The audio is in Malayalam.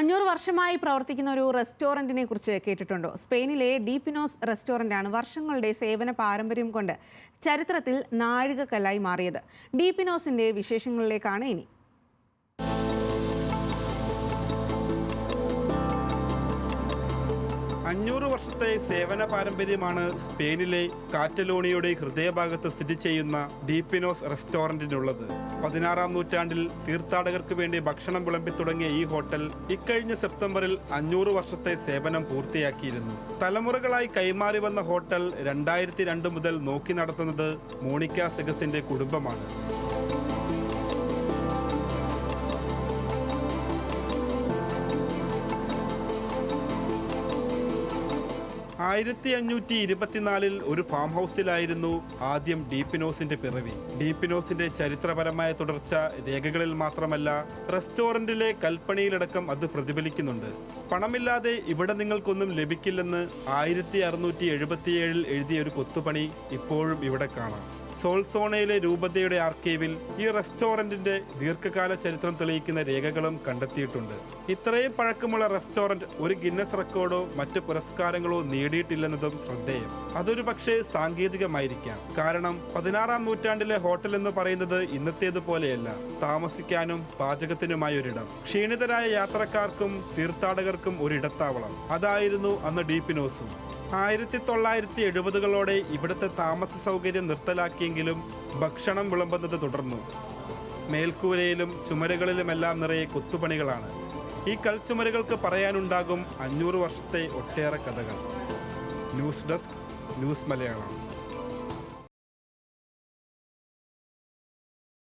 500 വർഷമായി പ്രവർത്തിക്കുന്ന ഒരു റെസ്റ്റോറന്റിനെ കുറിച്ച് കേട്ടിട്ടുണ്ടോ? സ്പെയിനിലെ ഡീപിനോസ് റെസ്റ്റോറന്റാണ് വർഷങ്ങളുടെ സേവന പാരമ്പര്യം കൊണ്ട് ചരിത്രത്തിൽ നാഴികക്കല്ലായി മാറിയത്. ഡീപിനോസിന്റെ വിശേഷങ്ങളിലേക്കാണ് ഇനി. 500 വർഷത്തെ സേവന പാരമ്പര്യമാണ് സ്പെയിനിലെ കാറ്റലോണിയയുടെ ഹൃദയഭാഗത്ത് സ്ഥിതി ചെയ്യുന്ന ഡീപിനോസ് റെസ്റ്റോറന്റിനുള്ളത്. 16-ാം നൂറ്റാണ്ടിൽ തീർത്ഥാടകർക്ക് വേണ്ടി ഭക്ഷണം വിളമ്പി തുടങ്ങിയ ഈ ഹോട്ടൽ ഇക്കഴിഞ്ഞ സെപ്റ്റംബറിൽ 500 വർഷത്തെ സേവനം പൂർത്തിയാക്കിയിരുന്നു. തലമുറകളായി കൈമാറി വന്ന ഹോട്ടൽ 2002 മുതൽ നോക്കി നടത്തുന്നത് മോണിക്ക സെഗസിന്റെ കുടുംബമാണ്. 1524 ഒരു ഫാം ഹൗസിലായിരുന്നു ആദ്യം ഡീപിനോസിന്റെ പിറവി. ഡീപിനോസിന്റെ ചരിത്രപരമായ തുടർച്ച രേഖകളിൽ മാത്രമല്ല, റെസ്റ്റോറന്റിലെ കൽപ്പണിയിലടക്കം അത് പ്രതിഫലിക്കുന്നുണ്ട്. പണമില്ലാതെ ഇവിടെ നിങ്ങൾക്കൊന്നും ലഭിക്കില്ലെന്ന് 1677 എഴുതിയ ഒരു കൊത്തുപണി ഇപ്പോഴും ഇവിടെ കാണാം. സോൾസോണയിലെ രൂപതയുടെ ആർക്കൈവിൽ ഈ റെസ്റ്റോറന്റിന്റെ ദീർഘകാല ചരിത്രം തെളിയിക്കുന്ന രേഖകളും കണ്ടെത്തിയിട്ടുണ്ട്. ഇത്രയും പഴക്കമുള്ള റെസ്റ്റോറന്റ് ഒരു ഗിന്നസ് റെക്കോർഡോ മറ്റ് പുരസ്കാരങ്ങളോ നേടിയിട്ടില്ലെന്നതും ശ്രദ്ധേയം. അതൊരു പക്ഷേ സാങ്കേതികമായിരിക്കാം. കാരണം 16-ാം നൂറ്റാണ്ടിലെ ഹോട്ടൽ എന്ന് പറയുന്നത് ഇന്നത്തേതുപോലെയല്ല. താമസിക്കാനും പാചകത്തിനുമായി ഒരിടം, ക്ഷീണിതരായ യാത്രക്കാർക്കും തീർത്ഥാടകർക്കും ഒരിടത്താവളം. അതായിരുന്നു അന്ന് ഡീപിനോസും. 1970കളോടെ ഇവിടുത്തെ താമസ സൗകര്യം നിർത്തലാക്കിയെങ്കിലും ഭക്ഷണം വിളമ്പുന്നത് തുടർന്നു. മേൽക്കൂരയിലും ചുമരുകളിലുമെല്ലാം നിറയെ കൊത്തുപണികളാണ്. ഈ കൽച്ചുമരുകൾക്ക് പറയാനുണ്ടാകും 500 വർഷത്തെ ഒട്ടേറെ കഥകൾ. News desk, news Malayalam.